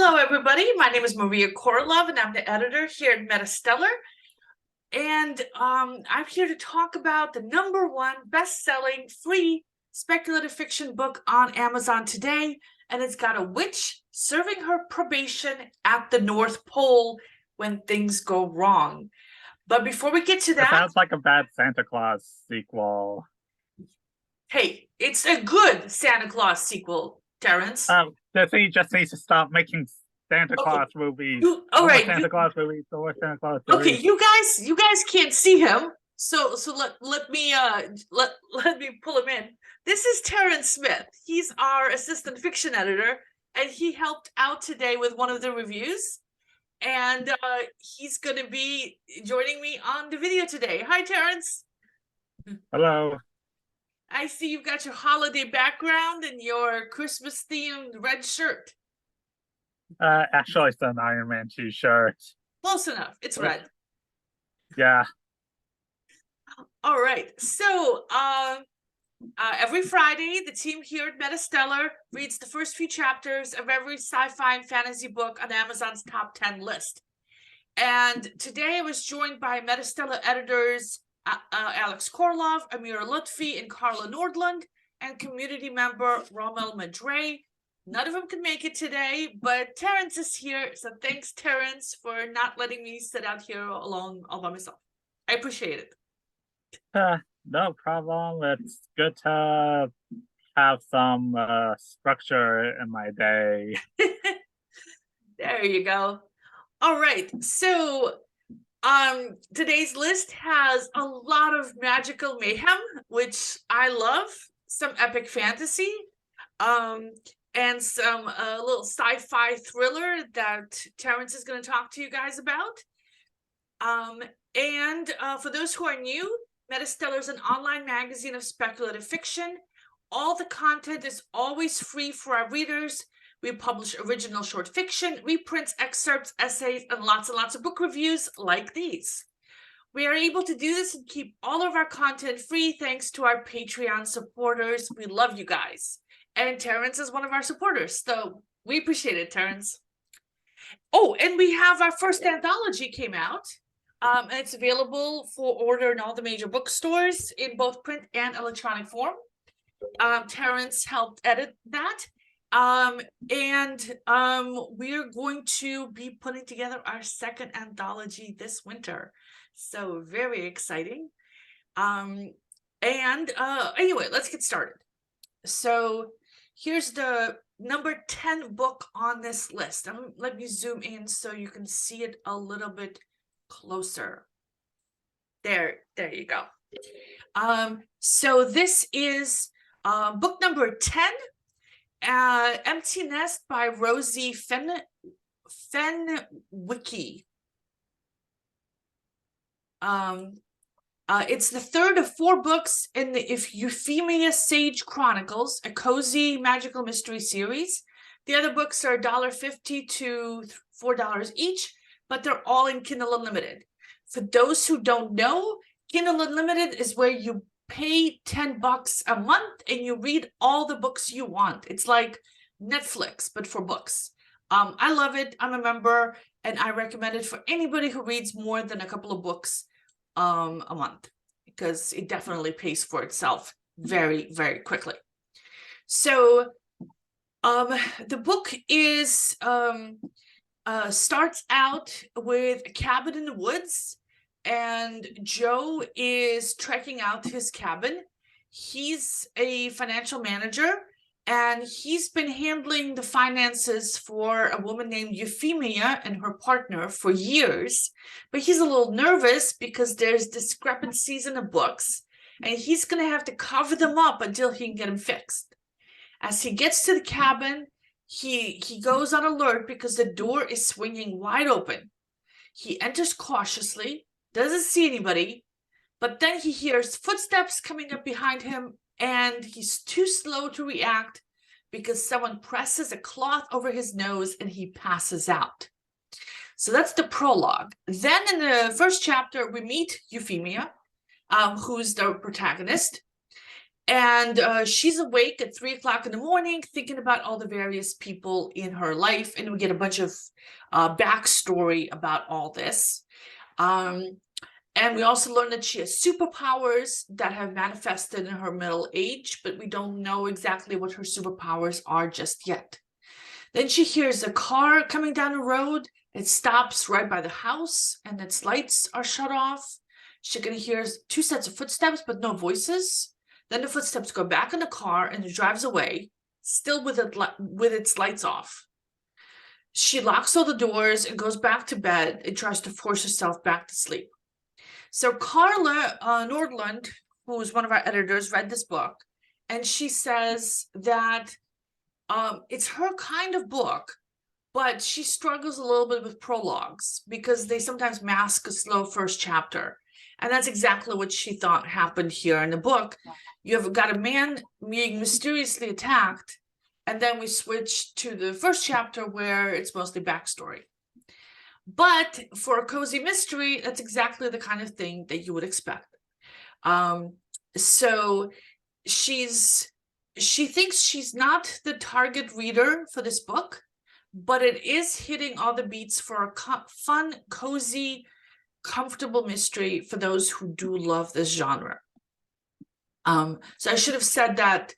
Hello, everybody. My name is Maria KOROLOV, and I'm the editor here at MetaStellar. And I'm here to talk about the #1 best-selling free speculative fiction book on Amazon today. And it's got a witch serving her probation at the North Pole when things go wrong. But before we get to that... It sounds like a bad Santa Claus sequel. Hey, it's a good Santa Claus sequel, Terrence. He just needs to stop making Santa Claus movies. All right, Santa Claus movies, the Santa Claus okay, series. you guys can't see him, so let me pull him in. This is Terrence Smith. He's our assistant fiction editor, and he helped out today with one of the reviews, and he's going to be joining me on the video today. Hi, Terrence. Hello. I see you've got your holiday background and your Christmas-themed red shirt. Actually, it's an Iron Man t-shirt. Close enough. It's red. Yeah. All right. So, every Friday, the team here at MetaStellar reads the first few chapters of every sci-fi and fantasy book on Amazon's top 10 list. And today I was joined by MetaStellar editors Alex Korolov, Amira Lutfi, and Carla Nordlund, and community member Rommel Madre. None of them could make it today, but Terrence is here, so thanks, Terrence, for not letting me sit out here alone all by myself. I appreciate it. No problem. It's good to have some structure in my day. There you go. All right, so today's list has a lot of magical mayhem, which I love, some epic fantasy, and some little sci-fi thriller that Terrence is going to talk to you guys about. And for those who are new, MetaStellar is an online magazine of speculative fiction. All the content is always free for our readers. We publish original short fiction, reprints, excerpts, essays, and lots of book reviews like these. We are able to do this and keep all of our content free thanks to our Patreon supporters. We love you guys. And Terrence is one of our supporters, so we appreciate it, Terrence. Oh, and we have our first anthology came out. And it's available for order in all the major bookstores in both print and electronic form. Terrence helped edit that. We're going to be putting together our second anthology this winter. So very exciting. Anyway, let's get started. So here's the number 10 book on this list. Let me zoom in so you can see it a little bit closer. There you go. So this is book number 10. Empty Nest by Rosy Fenwicke. It's the third of 4 books in the Euphemia Sage Chronicles, a cozy magical mystery series. The other books are $1.50 to $4 each, but they're all in Kindle Unlimited. For those who don't know, Kindle Unlimited is where you pay $10 a month and you read all the books you want. It's like Netflix, but for books. I love it. I'm a member, and I recommend it for anybody who reads more than a couple of books a month, because it definitely pays for itself very, very quickly. So the book is starts out with a cabin in the woods, and Joe is trekking out to his cabin. He's a financial manager, and he's been handling the finances for a woman named Euphemia and her partner for years. But he's a little nervous because there's discrepancies in the books, and he's going to have to cover them up until he can get them fixed. As he gets to the cabin, he goes on alert because the door is swinging wide open. He enters cautiously, doesn't see anybody, but then he hears footsteps coming up behind him, and he's too slow to react because someone presses a cloth over his nose and he passes out. So that's the prologue. Then in the first chapter, we meet Euphemia, who's the protagonist, And she's awake at 3 o'clock in the morning, thinking about all the various people in her life. And we get a bunch of backstory about all this. And we also learn that she has superpowers that have manifested in her middle age, but we don't know exactly what her superpowers are just yet. Then she hears a car coming down the road. It stops right by the house and its lights are shut off. She can hear 2 sets of footsteps, but no voices. Then the footsteps go back in the car and it drives away, still with its lights off. She locks all the doors and goes back to bed and tries to force herself back to sleep. So Carla Nordlund, who is one of our editors, read this book, and she says that it's her kind of book, but she struggles a little bit with prologues because they sometimes mask a slow first chapter. And that's exactly what she thought happened here in the book. You've got a man being mysteriously attacked, and then we switch to the first chapter where it's mostly backstory. But for a cozy mystery, that's exactly the kind of thing that you would expect. So she thinks she's not the target reader for this book, but it is hitting all the beats for a fun, cozy, comfortable mystery for those who do love this genre. So I should have said that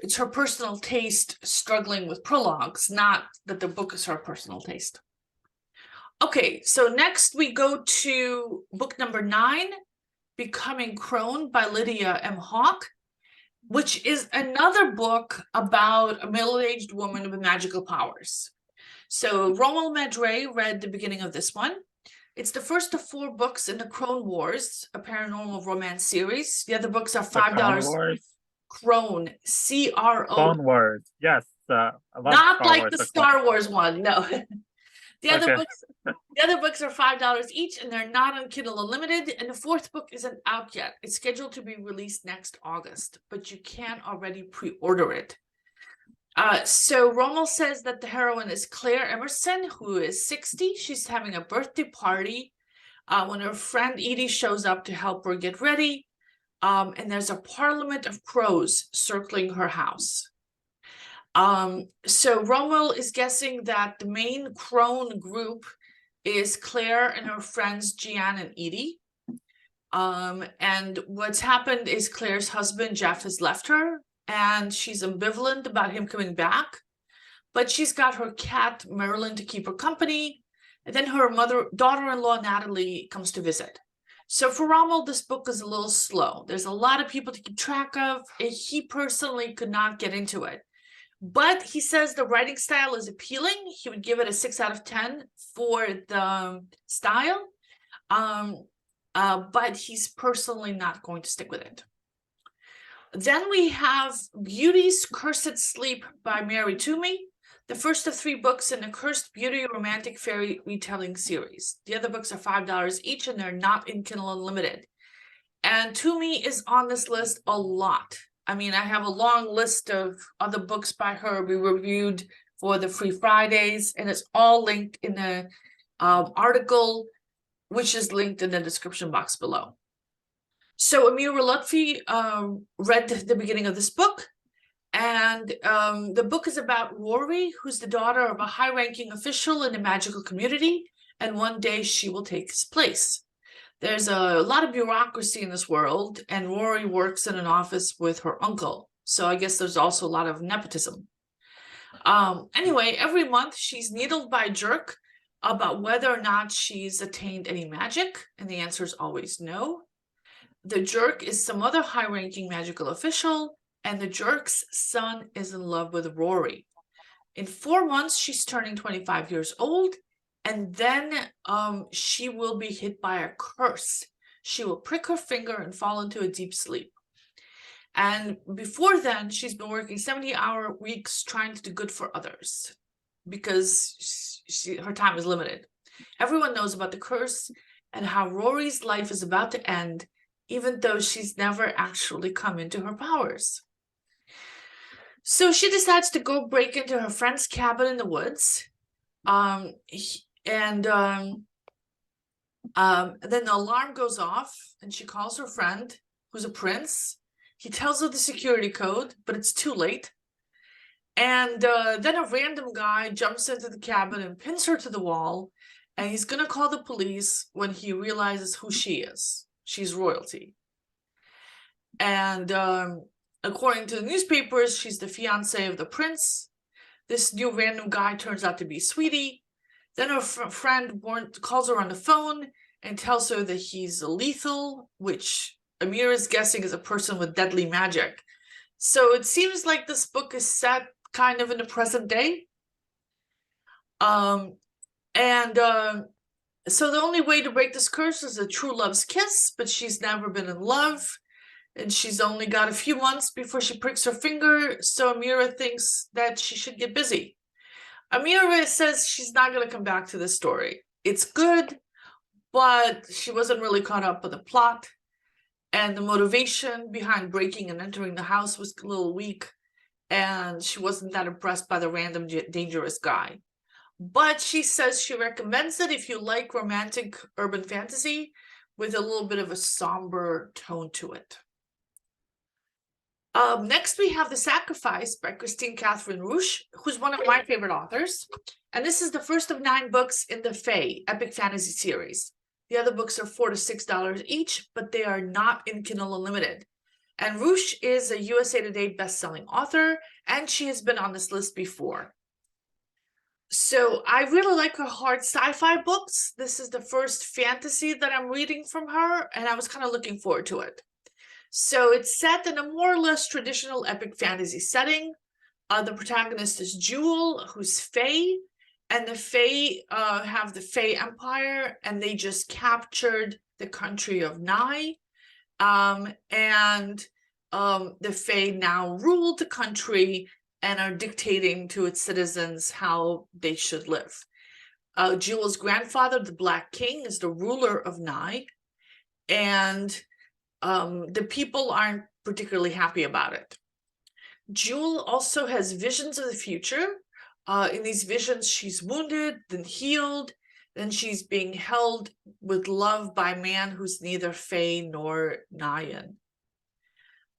it's her personal taste struggling with prologues, not that the book is her personal taste. Okay, so next we go to book number 9, Becoming Crone by Lydia M. Hawke, which is another book about a middle-aged woman with magical powers. So Rommel Madre read the beginning of this one. It's the first of 4 books in the Crone Wars, a paranormal romance series. The other books are $5. Crone, C-R-O. Clone Wars, yes. I love Not Star like Wars, the Star Wars one, no. The other books are $5 each, and they're not on Kindle Unlimited. And the 4th book isn't out yet. It's scheduled to be released next August, but you can already pre-order it. So Rommel says that the heroine is Claire Emerson, who is 60. She's having a birthday party when her friend Edie shows up to help her get ready. And there's a parliament of crows circling her house. So Rommel is guessing that the main crone group is Claire and her friends Jeanne and Edie. And what's happened is Claire's husband Jeff has left her, and she's ambivalent about him coming back, but she's got her cat Marilyn to keep her company, and then her daughter-in-law Natalie comes to visit. So for Rommel, this book is a little slow. There's a lot of people to keep track of, and he personally could not get into it. But he says the writing style is appealing. He would give it a 6 out of 10 for the style, but he's personally not going to stick with it. Then we have Beauty's Cursed Sleep by Mary Twomey, the first of 3 books in the Cursed Beauty romantic fairy retelling series. The other books are $5 each, and they're not in Kindle Unlimited. And Twomey is on this list a lot. I mean, I have a long list of other books by her we reviewed for the Free Fridays, and it's all linked in the article, which is linked in the description box below. So Amira Lutfi read the beginning of this book, and the book is about Rory, who's the daughter of a high-ranking official in the magical community, and one day she will take his place. There's a lot of bureaucracy in this world, and Rory works in an office with her uncle, so I guess there's also a lot of nepotism. Anyway, every month she's needled by a jerk about whether or not she's attained any magic, and the answer is always no. The jerk is some other high-ranking magical official, and the jerk's son is in love with Rory. In 4 months, she's turning 25 years old, and then she will be hit by a curse. She will prick her finger and fall into a deep sleep. And before then, she's been working 70-hour weeks trying to do good for others because her time is limited. Everyone knows about the curse and how Rory's life is about to end, even though she's never actually come into her powers. So she decides to go break into her friend's cabin in the woods. Then the alarm goes off, and she calls her friend, who's a prince. He tells her the security code, but it's too late. And then a random guy jumps into the cabin and pins her to the wall, and he's gonna call the police when he realizes who she is. She's royalty. And according to the newspapers, she's the fiancée of the prince. This new random guy turns out to be Sweetie. Then her friend calls her on the phone and tells her that he's lethal, which Amir is guessing is a person with deadly magic. So it seems like this book is set kind of in the present day. So the only way to break this curse is a true love's kiss, but she's never been in love. And she's only got a few months before she pricks her finger, so Amira thinks that she should get busy. Amira says she's not going to come back to this story. It's good, but she wasn't really caught up with the plot, and the motivation behind breaking and entering the house was a little weak, and she wasn't that impressed by the random dangerous guy. But she says she recommends it if you like romantic urban fantasy with a little bit of a somber tone to it. Next, we have The Sacrifice by Kristine Kathryn Rusch, who's one of my favorite authors. And this is the first of 9 books in the Fae epic fantasy series. The other books are $4 to $6 each, but they are not in Kindle Unlimited. And Rusch is a USA Today best-selling author, and she has been on this list before. So I really like her hard sci-fi books. This is the first fantasy that I'm reading from her, and I was kind of looking forward to it. So it's set in a more or less traditional epic fantasy setting. The protagonist is Jewel, who's Fae, and the Fae have the Fae Empire, and they just captured the country of Nye. The Fae now rule the country and are dictating to its citizens how they should live. Jewel's grandfather, the Black King, is the ruler of Nye, and the people aren't particularly happy about it. Jewel also has visions of the future. In these visions, she's wounded, then healed, then she's being held with love by a man who's neither Fae nor Nyan.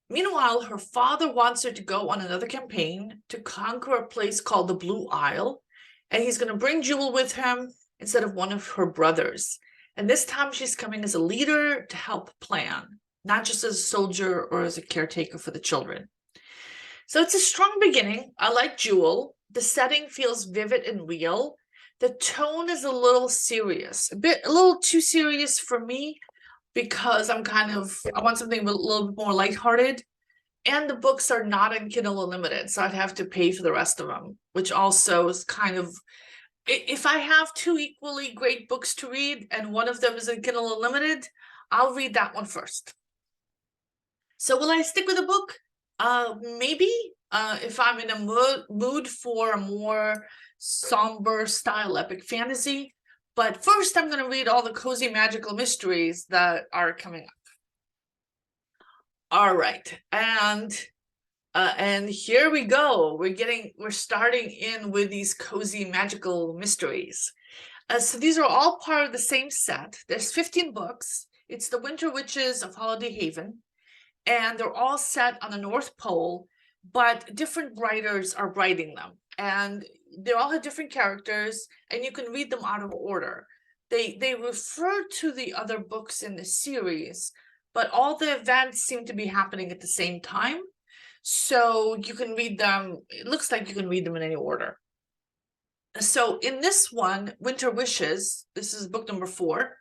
Meanwhile, her father wants her to go on another campaign to conquer a place called the Blue Isle, and he's going to bring Jewel with him instead of one of her brothers. And this time she's coming as a leader to help plan, not just as a soldier or as a caretaker for the children. So it's a strong beginning. I like Jewel. The setting feels vivid and real. The tone is a little serious, a little too serious for me, because I want something a little bit more lighthearted. And the books are not in Kindle Unlimited, so I'd have to pay for the rest of them, which also is kind of, if I have 2 equally great books to read and one of them is in Kindle Unlimited, I'll read that one first. So will I stick with the book? Maybe, if I'm in a mood for a more somber style epic fantasy. But first, I'm going to read all the cozy magical mysteries that are coming up. All right, and here we go. We're starting in with these cozy magical mysteries. So these are all part of the same set. There's 15 books. It's the Winter Witches of Holiday Haven, and they're all set on the North Pole, but different writers are writing them, and they all have different characters, and you can read them out of order. They refer to the other books in the series, but all the events seem to be happening at the same time, so you can read them. It looks like you can read them in any order. So in this one, Winter Wishes, this is book number 4.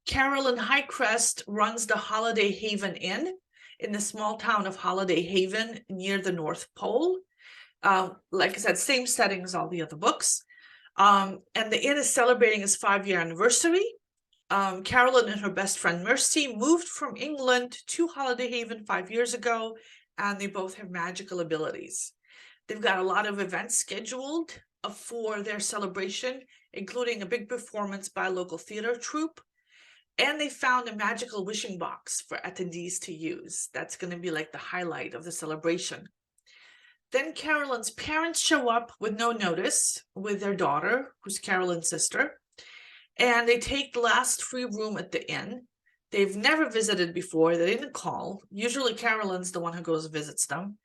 Carolyn Highcrest runs the Holiday Haven Inn in the small town of Holiday Haven near the North Pole. Like I said, same setting as all the other books. And the inn is celebrating its 5-year anniversary. Carolyn and her best friend Mercy moved from England to Holiday Haven 5 years ago, and they both have magical abilities. They've got a lot of events scheduled for their celebration, including a big performance by a local theater troupe. And they found a magical wishing box for attendees to use. That's going to be like the highlight of the celebration. Then Carolyn's parents show up with no notice with their daughter, who's Carolyn's sister. And they take the last free room at the inn. They've never visited before. They didn't call. Usually Carolyn's the one who goes and visits them.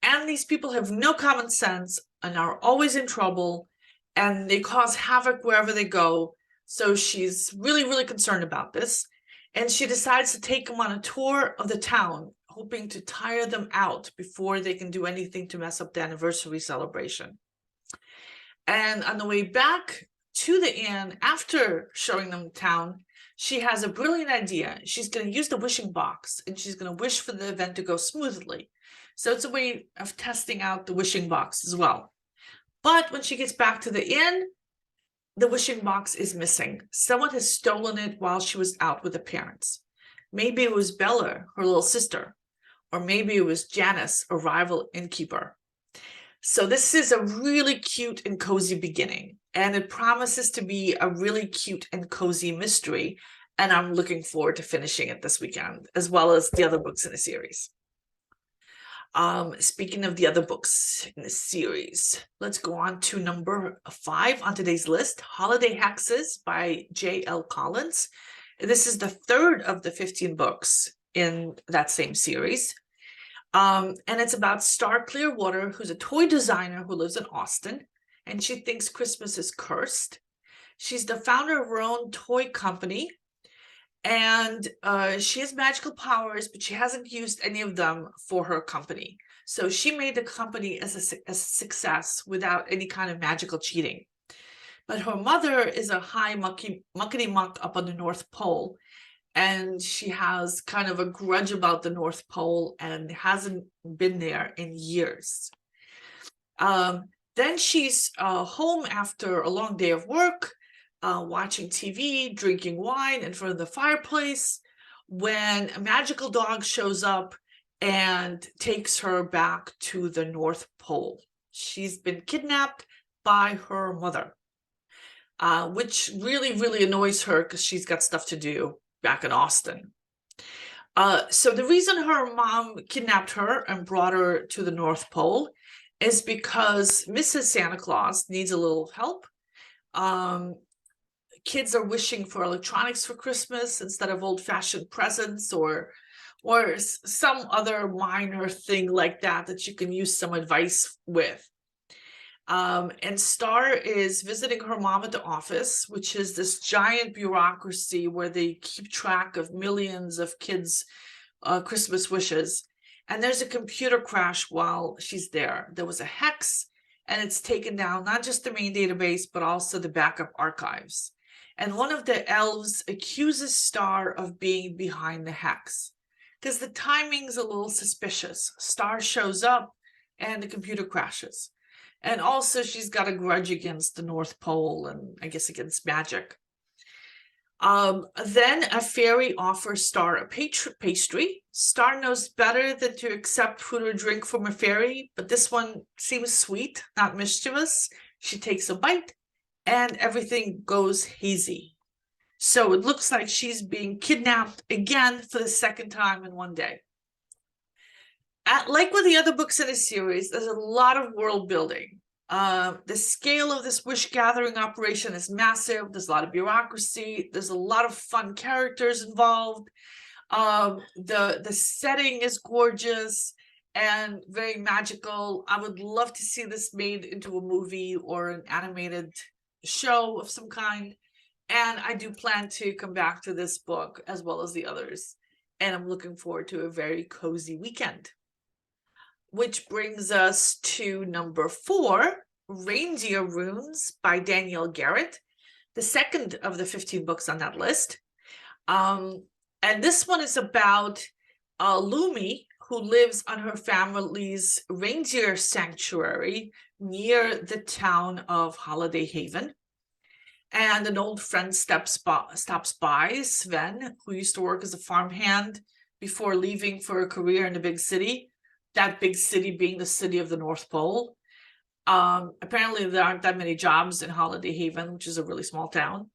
And these people have no common sense and are always in trouble, and they cause havoc wherever they go. So she's really, really concerned about this. And she decides to take them on a tour of the town, hoping to tire them out before they can do anything to mess up the anniversary celebration. And on the way back to the inn, after showing them the town, she has a brilliant idea. She's going to use the wishing box, and she's going to wish for the event to go smoothly. So it's a way of testing out the wishing box as well. But when she gets back to the inn, the wishing box is missing. Someone has stolen it while she was out with the parents. Maybe it was Bella, her little sister, or maybe it was Janice, a rival innkeeper. So this is a really cute and cozy beginning, and it promises to be a really cute and cozy mystery, and I'm looking forward to finishing it this weekend, as well as the other books in the series. Speaking of the other books in the series, let's go on to number 5 on today's list, Holiday Hexes by J.L. Collins. This is the third of the 15 books in that same series. And it's about Star Clearwater, who's a toy designer who lives in Austin, and she thinks Christmas is cursed. She's the founder of her own toy company, and she has magical powers, but she hasn't used any of them for her company. So she made the company as a success without any kind of magical cheating. But her mother is a high muckety-muck up on the North Pole, and she has kind of a grudge about the North Pole and hasn't been there in years. Then she's home after a long day of work, watching TV, drinking wine in front of the fireplace, when a magical dog shows up and takes her back to the North Pole. She's been kidnapped by her mother, which really, really annoys her because she's got stuff to do back in Austin. So the reason her mom kidnapped her and brought her to the North Pole is because Mrs. Santa Claus needs a little help. Kids are wishing for electronics for Christmas instead of old-fashioned presents or some other minor thing like that you can use some advice with. And Star is visiting her mom at the office, which is this giant bureaucracy where they keep track of millions of kids' Christmas wishes. And there's a computer crash while she's there. There was a hex, and it's taken down not just the main database, but also the backup archives. And one of the elves accuses Star of being behind the hex because the timing's a little suspicious. Star shows up and the computer crashes. And also she's got a grudge against the North Pole and I guess against magic. Then a fairy offers Star a pastry. Star knows better than to accept food or drink from a fairy, but this one seems sweet, not mischievous. She takes a bite and everything goes hazy. So it looks like she's being kidnapped again for the second time in one day. Like with the other books in the series, there's a lot of world building. The scale of this wish gathering operation is massive. There's a lot of bureaucracy. There's a lot of fun characters involved. The setting is gorgeous and very magical. I would love to see this made into a movie or an animated show of some kind. And I do plan to come back to this book as well as the others. And I'm looking forward to a very cozy weekend. Which brings us to number 4, Reindeer Runes by Danielle Garrett, the second of the 15 books on that list. And this one is about Lumi, who lives on her family's reindeer sanctuary near the town of Holiday Haven. And an old friend stops by, Sven, who used to work as a farmhand before leaving for a career in the big city. That big city being the city of the North Pole. Apparently there aren't that many jobs in Holiday Haven, which is a really small town.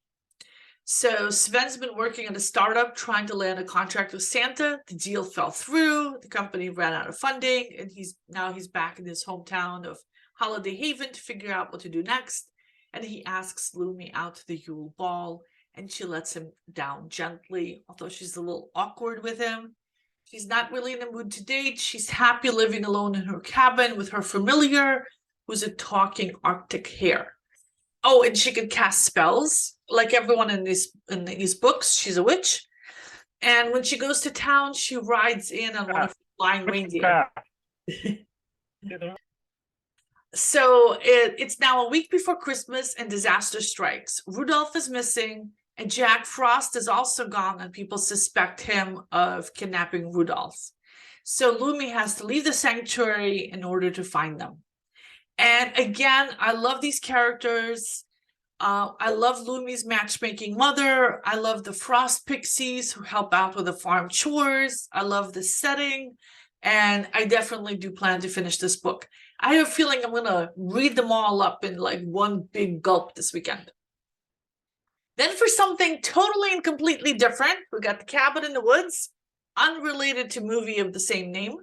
So Sven's been working at a startup trying to land a contract with Santa. The deal fell through. The company ran out of funding, and he's back in his hometown of Holiday Haven to figure out what to do next. And he asks Lumi out to the Yule Ball, and she lets him down gently, although she's a little awkward with him. She's not really in the mood to date. She's happy living alone in her cabin with her familiar, who's a talking Arctic hare. Oh, and she can cast spells like everyone in these books. She's a witch. And when she goes to town, she rides in on one of the flying reindeer. So it's now a week before Christmas and disaster strikes. Rudolph is missing and Jack Frost is also gone, and people suspect him of kidnapping Rudolph. So Lumi has to leave the sanctuary in order to find them. And again, I love these characters. I love Lumi's matchmaking mother. I love the Frost Pixies who help out with the farm chores. I love the setting. And I definitely do plan to finish this book. I have a feeling I'm going to read them all up in like one big gulp this weekend. Then for something totally and completely different, we got The Cabin in the Woods, unrelated to movie of the same name.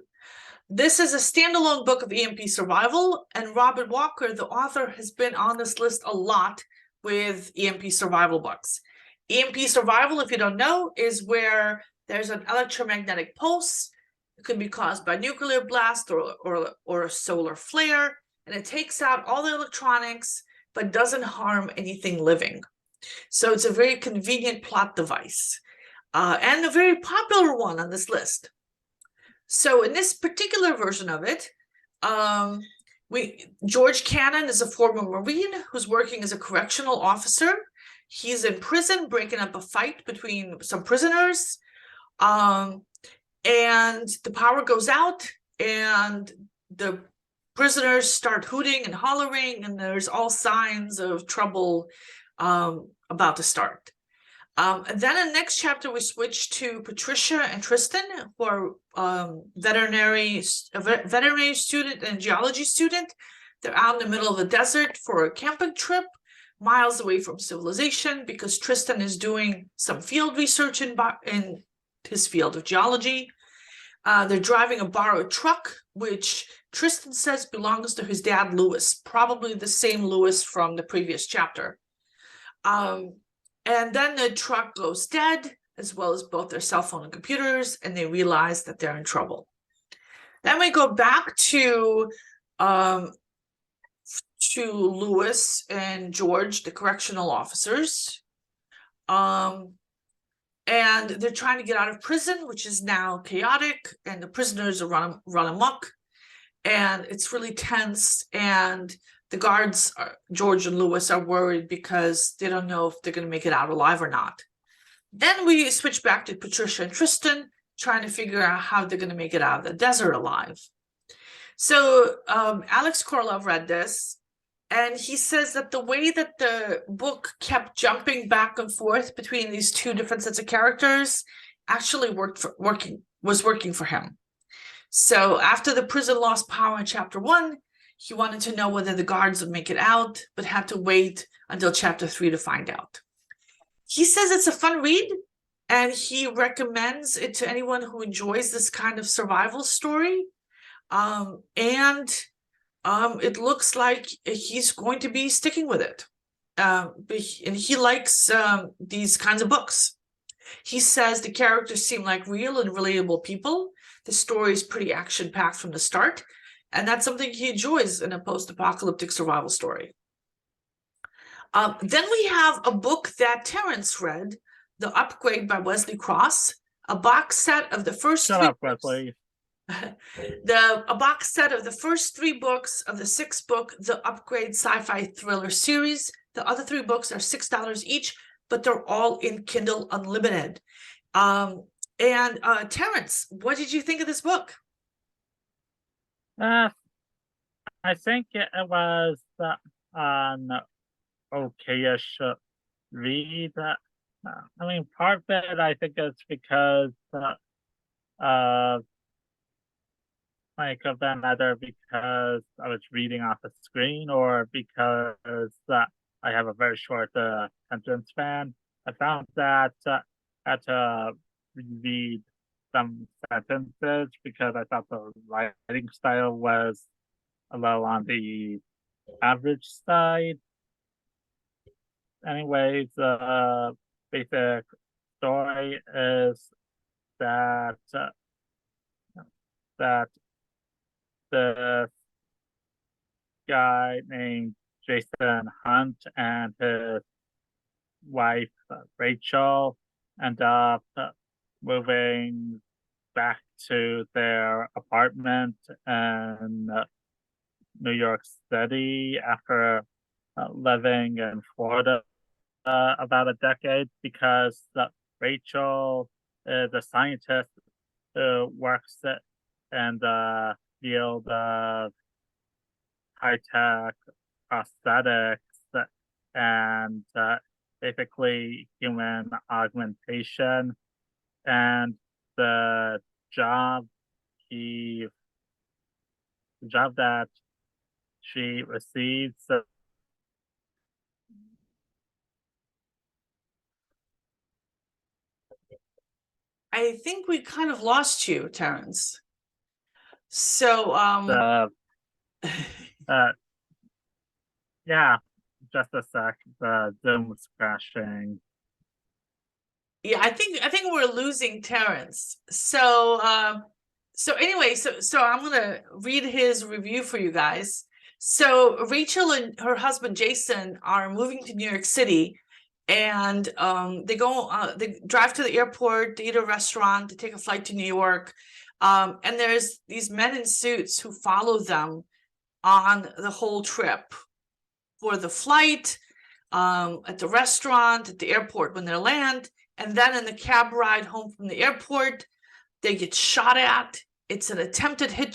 This is a standalone book of EMP survival, and Robert Walker, the author, has been on this list a lot with EMP survival books. EMP survival, if you don't know, is where there's an electromagnetic pulse. It could be caused by nuclear blast or a solar flare, and it takes out all the electronics, but doesn't harm anything living. So it's a very convenient plot device, and a very popular one on this list. So in this particular version of it, George Cannon is a former Marine who's working as a correctional officer. He's in prison, breaking up a fight between some prisoners. And the power goes out, and the prisoners start hooting and hollering, and there's all signs of trouble about to start. And then in the next chapter, we switch to Patricia and Tristan, who are veterinary student and geology student. They're out in the middle of the desert for a camping trip, miles away from civilization, because Tristan is doing some field research in his field of geology. They're driving a borrowed truck, which Tristan says belongs to his dad, Lewis, probably the same Lewis from the previous chapter. And then the truck goes dead, as well as both their cell phone and computers, and they realize that they're in trouble. Then we go back to Lewis and George, the correctional officers. And they're trying to get out of prison, which is now chaotic, and the prisoners are run amok, and it's really tense, and the guards, George and Lewis, are worried because they don't know if they're going to make it out alive or not. Then we switch back to Patricia and Tristan, trying to figure out how they're going to make it out of the desert alive. So Alex KOROLOV read this, and he says that the way that the book kept jumping back and forth between these two different sets of characters actually was working for him. So after the prison lost power in chapter 1, he wanted to know whether the guards would make it out, but had to wait until chapter 3 to find out. He says it's a fun read, and he recommends it to anyone who enjoys this kind of survival story. And it looks like he's going to be sticking with it. And he likes these kinds of books. He says the characters seem like real and relatable people. The story is pretty action-packed from the start, and that's something he enjoys in a post-apocalyptic survival story. Then we have a book that Terrence read, The Upgrade by Wesley Cross, a box set of the first Shut up, Wesley. A box set of the first 3 books of the 6-book The Upgrade Sci-Fi Thriller series. The other 3 books are $6 each, but they're all in Kindle Unlimited. Terrence, what did you think of this book? I think it was an okay-ish read. I mean, part of it, I think it's because could have been either because I was reading off the screen or because I have a very short attention span. I found that I had to read some sentences because I thought the writing style was a little on the average side. Anyways, basic story is that that the guy named Jason Hunt and his wife Rachel end up moving back to their apartment in New York City after living in Florida about a decade, because Rachel is a scientist who works in the field of high-tech prosthetics and basically human augmentation. And the job that she receives I think we kind of lost you, Terrence. So yeah, just a sec. The Zoom was crashing. yeah, I think we're losing Terrence. So anyway, so I'm gonna read his review for you guys. So Rachel and her husband Jason are moving to New York City, and they drive to the airport, they eat at a restaurant, they take a flight to New York, and there's these men in suits who follow them on the whole trip, for the flight, at the restaurant, at the airport when they land, and then in the cab ride home from the airport, they get shot at. It's an attempted hit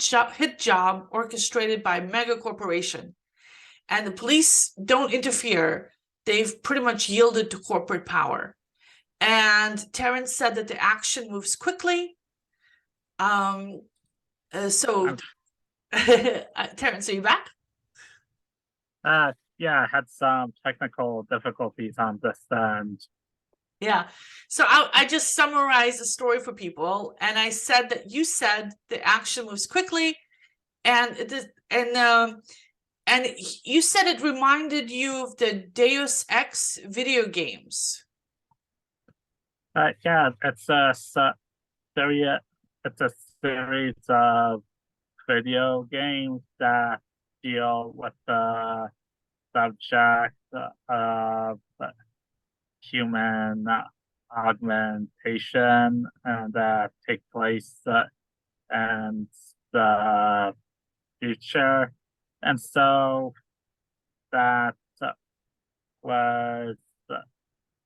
job orchestrated by a mega corporation, and the police don't interfere. They've pretty much yielded to corporate power. And Terrence said that the action moves quickly. So Terrence, are you back? Yeah, I had some technical difficulties on this end. Yeah. So I just summarized the story for people, and I said that you said the action moves quickly, and you said it reminded you of the Deus Ex video games. Yeah, it's a series of video games that deal with the subject of human augmentation and that take place in the future. And so that was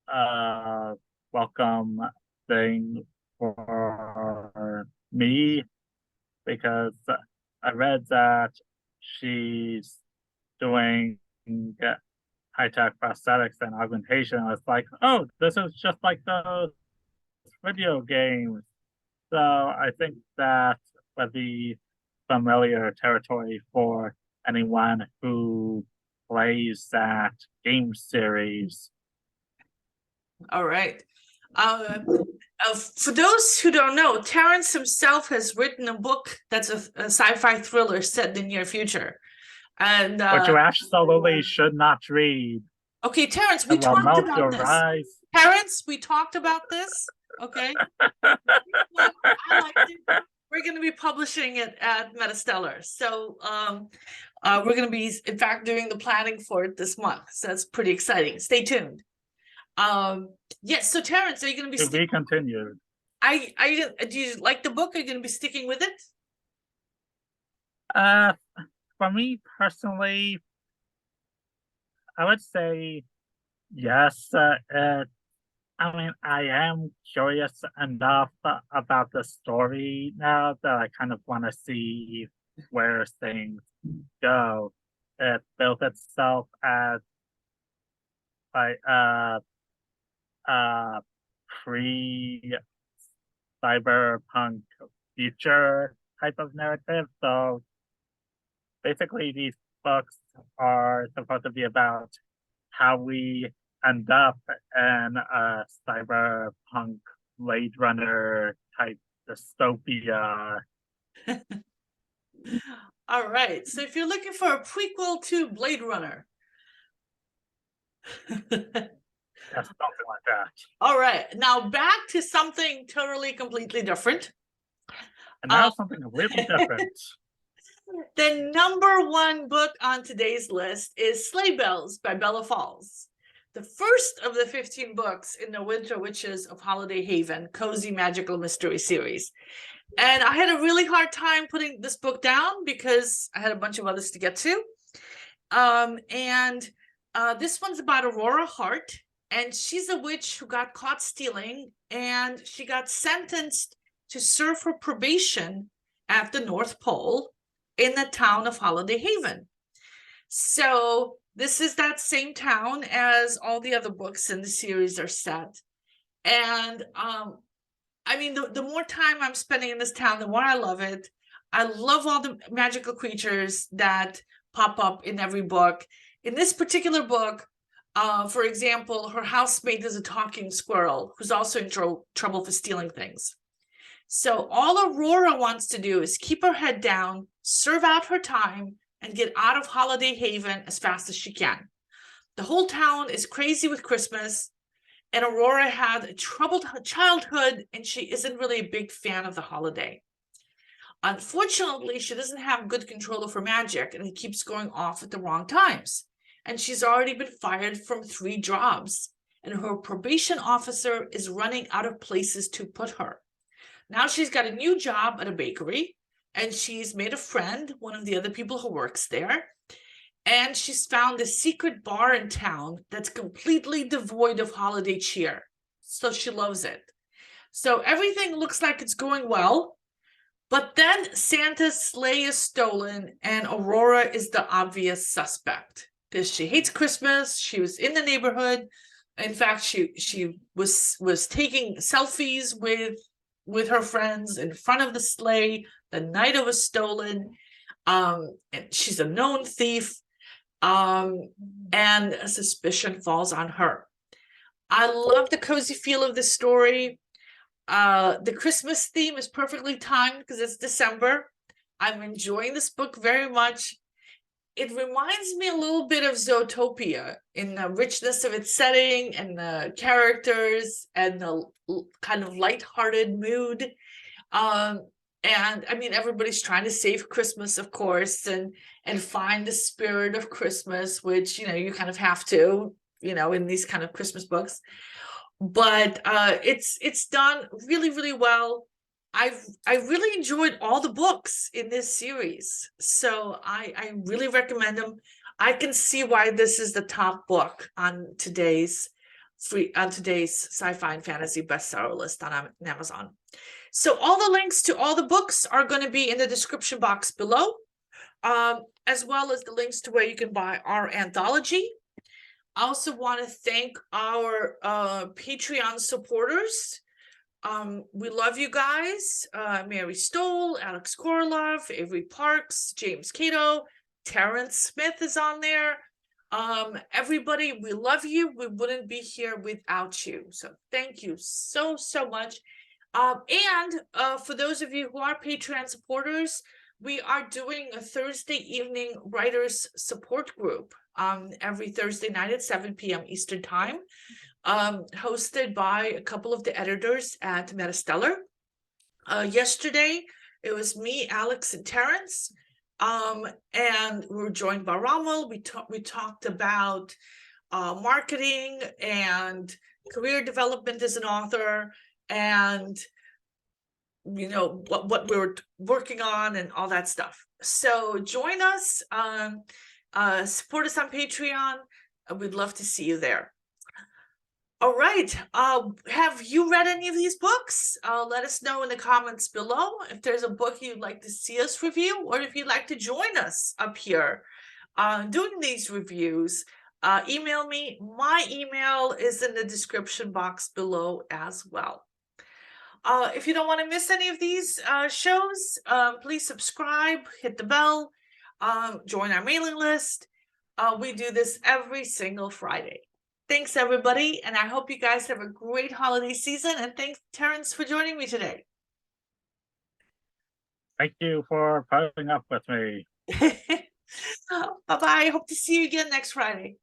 a welcome thing for me, because I read that she's doing high-tech prosthetics and augmentation. I was like, oh, this is just like those video games. So I think that would be familiar territory for anyone who plays that game series. All right. For those who don't know, Terrence himself has written a book that's a sci-fi thriller set in the near future. And But you absolutely should not read. Okay, Terrence, we talked about this. Eyes. Terrence, we talked about this. Okay. I liked it. We're going to be publishing it at MetaStellar. So we're going to be, in fact, doing the planning for it this month. So that's pretty exciting. Stay tuned. Yes. So Terrence, are you going to be? To be continued. Do you like the book? Are you going to be sticking with it? For me personally, I would say yes. I mean, I am curious enough about the story now that I kind of want to see where things go. It built itself as like a pre-cyberpunk future type of narrative. So basically, these books are supposed to be about how we end up in a cyberpunk Blade Runner type dystopia. All right. So if you're looking for a prequel to Blade Runner, Yes, something like that. All right, now back to something totally, completely different. And now something completely different. The number one book on today's list is Sleigh Bells by Bella Falls, the first of the 15 books in the Winter Witches of Holiday Haven cozy magical mystery series. And I had a really hard time putting this book down because I had a bunch of others to get to. This one's about Aurora Hart, and she's a witch who got caught stealing, and she got sentenced to serve her probation at the North Pole in the town of Holiday Haven. So this is that same town as all the other books in the series are set. And I mean, the more time I'm spending in this town, the more I love it. I love all the magical creatures that pop up in every book. In this particular book, for example, her housemate is a talking squirrel who's also in trouble for stealing things. So all Aurora wants to do is keep her head down, serve out her time, and get out of Holiday Haven as fast as she can. The whole town is crazy with Christmas, and Aurora had a troubled childhood, and she isn't really a big fan of the holiday. Unfortunately, she doesn't have good control of her magic, and it keeps going off at the wrong times. And she's already been fired from 3 jobs, and her probation officer is running out of places to put her. Now she's got a new job at a bakery, and she's made a friend, one of the other people who works there, and she's found a secret bar in town that's completely devoid of holiday cheer. So she loves it. So everything looks like it's going well, but then Santa's sleigh is stolen, and Aurora is the obvious suspect because she hates Christmas. She was in the neighborhood. In fact, she was taking selfies with her friends in front of the sleigh the night it was stolen. And she's a known thief, and a suspicion falls on her. I love the cozy feel of the story. The Christmas theme is perfectly timed because it's December. I'm enjoying this book very much. It reminds me a little bit of Zootopia in the richness of its setting and the characters and the kind of lighthearted mood. And I mean, everybody's trying to save Christmas, of course, and find the spirit of Christmas, which, you know, you kind of have to, you know, in these kind of Christmas books. But it's done really, really well. I really enjoyed all the books in this series, so I really recommend them. I can see why this is the top book on today's sci-fi and fantasy bestseller list on Amazon. So all the links to all the books are going to be in the description box below, as well as the links to where you can buy our anthology. I also want to thank our Patreon supporters. We love you guys. Mary Stoll, Alex KOROLOV, Avery Parks, James Cato, Terrence Smith is on there. Everybody, we love you. We wouldn't be here without you. So thank you so much. And for those of you who are Patreon supporters, we are doing a Thursday evening writers support group every Thursday night at 7 p.m. Eastern time, hosted by a couple of the editors at MetaStellar. Yesterday, it was me, Alex, and Terrence, and we were joined by Rommel. We talked about marketing and career development as an author, and you know what we were working on and all that stuff. So join us, support us on Patreon. We'd love to see you there. All right, have you read any of these books? Let us know in the comments below if there's a book you'd like to see us review, or if you'd like to join us up here doing these reviews. Email me. My email is in the description box below as well. If you don't want to miss any of these shows, please subscribe, hit the bell, join our mailing list. We do this every single Friday. Thanks, everybody, and I hope you guys have a great holiday season, and thanks, Terrence, for joining me today. Thank you for putting up with me. Bye-bye. Hope to see you again next Friday.